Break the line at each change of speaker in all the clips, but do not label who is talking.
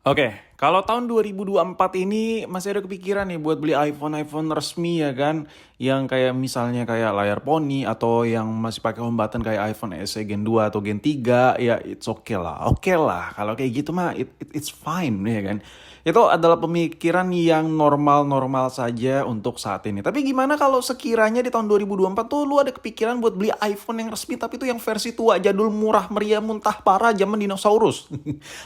Oke, kalau tahun 2024 ini masih ada kepikiran nih buat beli iPhone resmi ya kan, yang kayak misalnya kayak layar poni atau yang masih pakai home button kayak iPhone SE Gen 2 atau Gen 3, ya it's okay lah. Oke lah, kalau kayak gitu mah it's fine ya kan. Itu adalah pemikiran yang normal-normal saja untuk saat ini. Tapi gimana kalau sekiranya di tahun 2024 tuh lu ada kepikiran buat beli iPhone yang resmi tapi itu yang versi tua, jadul, murah, meriah, muntah, parah, zaman dinosaurus.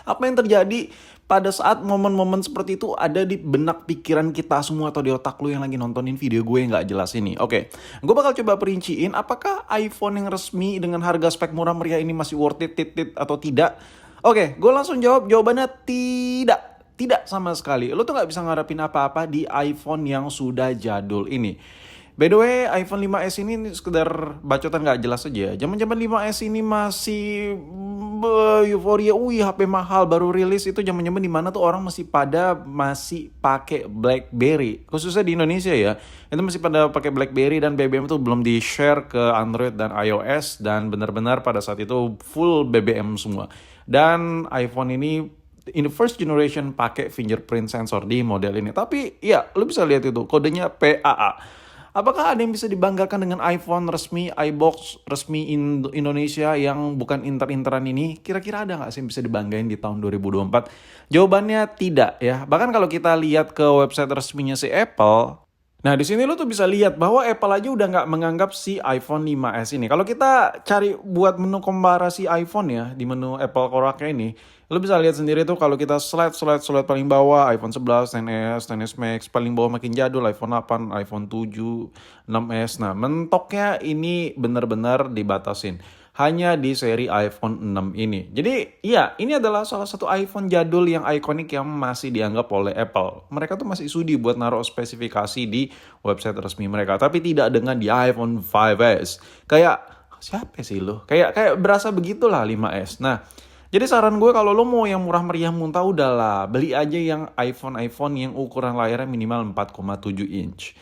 Apa yang terjadi pada saat momen-momen seperti itu ada di benak pikiran kita semua atau di otak lu yang lagi nontonin video gue yang gak jelas ini? Oke, gue bakal coba perinciin apakah iPhone yang resmi dengan harga spek murah meriah ini masih worth it, atau tidak. Oke, gue langsung jawab, jawabannya tidak. Tidak sama sekali. Lu tuh gak bisa ngarepin apa-apa di iPhone yang sudah jadul ini. By the way, iPhone 5S ini sekedar bacotan gak jelas aja. Zaman-zaman 5S ini masih euforia, wih HP mahal baru rilis, itu zaman-zaman dimana tuh orang masih pakai BlackBerry. Khususnya di Indonesia ya. Itu masih pada pakai BlackBerry dan BBM itu belum di-share ke Android dan iOS, dan benar-benar pada saat itu full BBM semua. Dan iPhone ini in the first generation pakai fingerprint sensor di model ini. Tapi ya, lu bisa lihat itu kodenya PAA. Apakah ada yang bisa dibanggakan dengan iPhone resmi, iBox resmi Indonesia yang bukan inter-interan ini? Kira-kira ada nggak sih yang bisa dibanggain di tahun 2024? Jawabannya tidak ya. Bahkan kalau kita lihat ke website resminya si Apple, nah di sini lo tuh bisa lihat bahwa Apple aja udah nggak menganggap si iPhone 5S ini. Kalau kita cari buat menu komparasi iPhone ya, di menu Apple Core ini, lo bisa lihat sendiri tuh kalau kita slide paling bawah iPhone 11, 10s, 10s Max, paling bawah makin jadul iPhone 8, iPhone 7, 6s. Nah, mentoknya ini benar-benar dibatasin hanya di seri iPhone 6 ini. Jadi, iya, ini adalah salah satu iPhone jadul yang ikonik yang masih dianggap oleh Apple. Mereka tuh masih sudi buat naruh spesifikasi di website resmi mereka, tapi tidak dengan di iPhone 5S. Kayak siapa sih lo? Kayak berasa begitulah 5S. Nah, jadi saran gue kalau lo mau yang murah meriah muntah, udahlah beli aja yang iPhone yang ukuran layarnya minimal 4,7 inch.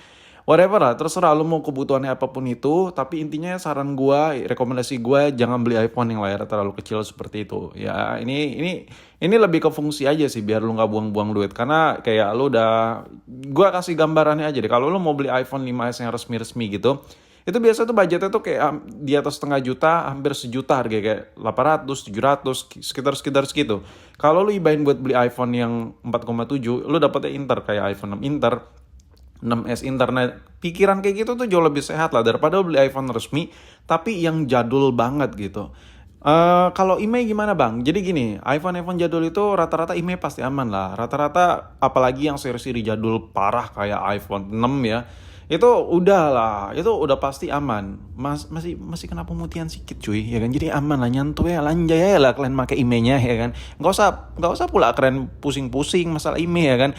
Whatever lah, terserah lo mau kebutuhannya apapun itu, tapi intinya saran gue, rekomendasi gue jangan beli iPhone yang layarnya terlalu kecil seperti itu. Ya, ini lebih ke fungsi aja sih, biar lo nggak buang-buang duit. Karena kayak lo udah, gue kasih gambarannya aja deh. Kalau lo mau beli iPhone 5S yang resmi-resmi gitu, itu biasa tuh budgetnya tuh kayak di atas setengah juta, hampir sejuta harga, kayak 800, 700, sekitar segitu. Kalau lo ibahin buat beli iPhone yang 4,7, lo dapetnya Inter kayak iPhone 6 Inter, 6S internet. Pikiran kayak gitu tuh jauh lebih sehat lah daripada beli iPhone resmi tapi yang jadul banget gitu. Kalau IMEI gimana bang? Jadi gini, iPhone jadul itu rata-rata IMEI pasti aman lah. Rata-rata apalagi yang seri-seri jadul parah kayak iPhone 6 ya, itu udah lah, itu udah pasti aman. Masih kena pemutihan sedikit cuy, ya kan? Jadi aman lah, nyantuy ya, lanjay ya lah kalian pakai IMEI-nya ya kan. Nggak usah pula kalian pusing-pusing masalah IMEI ya kan.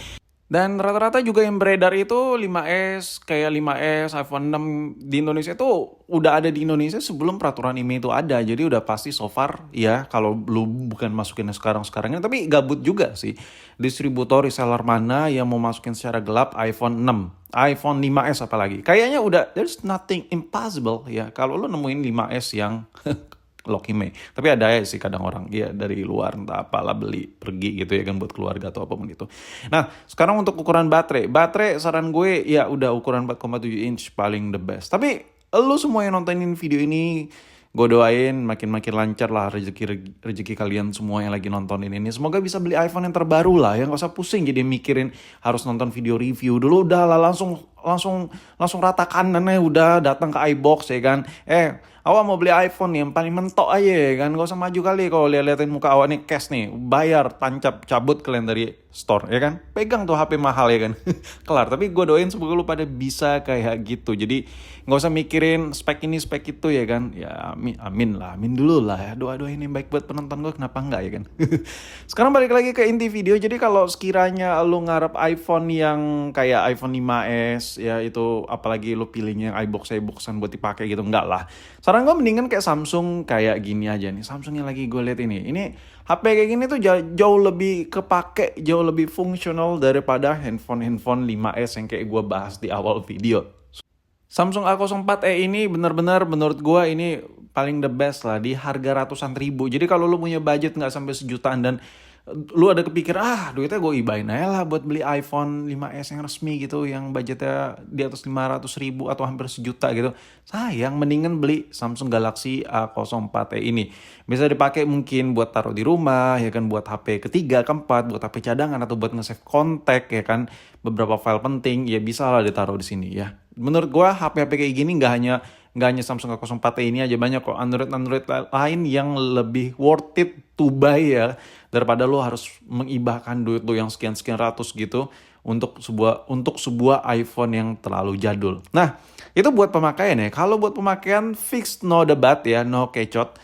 Dan rata-rata juga yang beredar itu 5S, kayak 5S, iPhone 6 di Indonesia itu udah ada di Indonesia sebelum peraturan IMEI itu ada. Jadi udah pasti so far ya, kalau lu bukan masukin sekarang ini, tapi gabut juga sih. Distributor reseller mana yang mau masukin secara gelap iPhone 6, iPhone 5S apalagi. Kayaknya udah there's nothing impossible ya kalau lu nemuin 5S yang Loki May. Tapi ada ya sih kadang orang ya dari luar entah apalah beli pergi gitu ya kan buat keluarga atau apapun gitu. Nah, sekarang untuk ukuran baterai. Baterai saran gue ya udah ukuran 4,7 inch paling the best. Tapi lu semua yang nontonin video ini, gue doain makin lancar lah rezeki kalian semua yang lagi nontonin ini. Semoga bisa beli iPhone yang terbaru lah, yang gak usah pusing jadi mikirin harus nonton video review dulu. Udah lah, langsung rata kanannya udah datang ke iBox ya kan. Awak mau beli iPhone nih yang paling mentok aja ya kan, gak usah maju kali kalau liatin muka awak nih, cash nih, bayar, tancap, cabut kalian dari store ya kan, pegang tuh HP mahal ya kan. Kelar. Tapi gue doain semoga lu pada bisa kayak gitu, jadi gak usah mikirin spek ini spek itu ya kan. Ya amin dulu lah ya, doain yang baik buat penonton gue, kenapa enggak ya kan. Sekarang balik lagi ke inti video. Jadi kalau sekiranya lu ngarep iPhone yang kayak iPhone 5S ya, itu apalagi lu pilihnya yang iBoxan buat dipakai gitu, enggak lah. Saran gue mendingan kayak Samsung kayak gini aja nih. Samsung yang lagi gue lihat ini HP kayak gini tuh jauh lebih kepake, jauh lebih fungsional daripada handphone 5S yang kayak gue bahas di awal video. Samsung A04e ini benar-benar menurut gue ini paling the best lah di harga ratusan ribu. Jadi kalau lu punya budget nggak sampai sejutaan dan Lu ada kepikiran, duitnya gue ibain aja lah buat beli iPhone 5S yang resmi gitu, yang budgetnya di atas 500 ribu atau hampir sejuta gitu. Sayang, mendingan beli Samsung Galaxy A04e ini. Bisa dipakai mungkin buat taruh di rumah, ya kan, buat HP ketiga, keempat, buat HP cadangan, atau buat nge-save kontak, ya kan. Beberapa file penting, ya bisa lah ditaruh di sini ya. Menurut gue HP-HP kayak gini nggak hanya Samsung A04e ini aja, banyak kok Android lain yang lebih worth it to buy ya, daripada lo harus mengibahkan duit lo yang sekian ratus gitu untuk sebuah iPhone yang terlalu jadul. Nah, itu buat pemakaian ya. Kalau buat pemakaian fix, no debat ya, no kecot.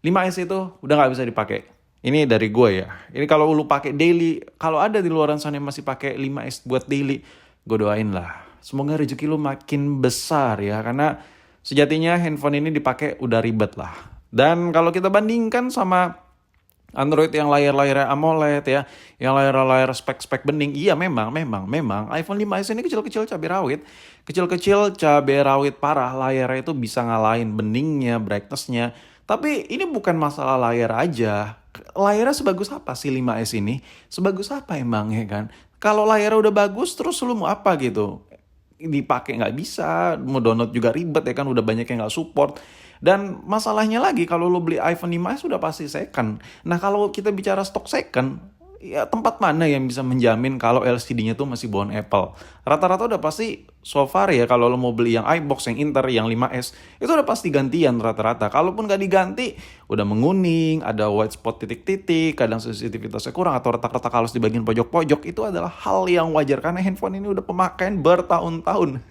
5S itu udah nggak bisa dipakai. Ini dari gue ya. Ini kalau lu pakai daily, kalau ada di luaran sana yang masih pakai 5S buat daily, gue doain lah. Semoga rezeki lu makin besar ya, karena sejatinya handphone ini dipakai udah ribet lah. Dan kalau kita bandingkan sama Android yang layar-layar AMOLED ya, yang layar-layar spek-spek bening, iya memang iPhone 5S ini kecil-kecil cabai rawit. Kecil-kecil cabai rawit parah, layarnya itu bisa ngalahin beningnya, brightness-nya. Tapi ini bukan masalah layar aja. Layarnya sebagus apa sih 5S ini? Sebagus apa emang ya kan? Kalau layarnya udah bagus, terus lu mau apa gitu? Dipakai nggak bisa, mau download juga ribet ya kan, udah banyak yang nggak support. Dan masalahnya lagi, kalau lo beli iPhone 5S sudah pasti second. Nah, kalau kita bicara stok second, ya tempat mana yang bisa menjamin kalau LCD-nya tuh masih bawaan Apple? Rata-rata udah pasti so far ya, kalau lo mau beli yang iBox, yang Inter, yang 5S, itu udah pasti gantian rata-rata. Kalaupun nggak diganti, udah menguning, ada white spot titik-titik, kadang sensitivitasnya kurang, atau retak-retak halus di bagian pojok-pojok. Itu adalah hal yang wajar, karena handphone ini udah pemakaian bertahun-tahun.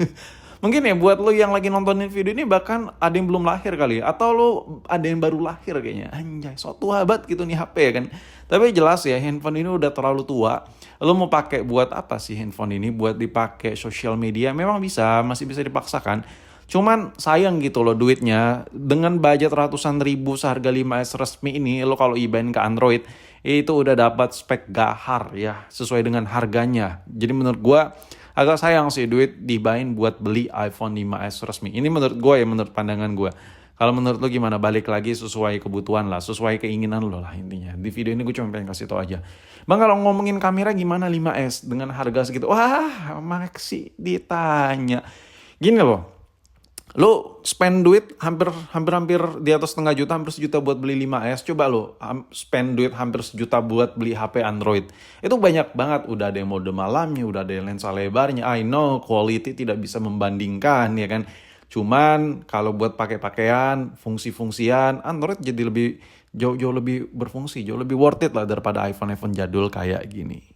Mungkin ya buat lo yang lagi nontonin video ini bahkan ada yang belum lahir kali ya. Atau lo ada yang baru lahir kayaknya. Anjay, so tua banget gitu nih HP ya kan. Tapi jelas ya, handphone ini udah terlalu tua. Lo mau pakai buat apa sih handphone ini? Buat dipakai sosial media memang bisa, masih bisa dipaksakan. Cuman sayang gitu loh duitnya. Dengan budget ratusan ribu seharga 5S resmi ini, lo kalau ibain ke Android, itu udah dapat spek gahar ya, sesuai dengan harganya. Jadi menurut gua agak sayang sih duit dibain buat beli iPhone 5S resmi. Ini menurut gue ya, menurut pandangan gue. Kalau menurut lo gimana? Balik lagi sesuai kebutuhan lah, sesuai keinginan lo lah intinya. Di video ini gue cuma pengen kasih tau aja. Bang, kalau ngomongin kamera gimana 5S dengan harga segitu? Wah, Maxi ditanya. Gini loh, lo spend duit hampir di atas setengah juta, hampir sejuta buat beli 5S. Coba lo spend duit hampir sejuta buat beli HP Android. Itu banyak banget. Udah ada yang mode malamnya, udah ada yang lensa lebarnya. I know quality tidak bisa membandingkan ya kan. Cuman kalau buat pakai pakaian, fungsi-fungsian, Android jadi lebih jauh lebih berfungsi, jauh lebih worth it lah daripada iPhone jadul kayak gini.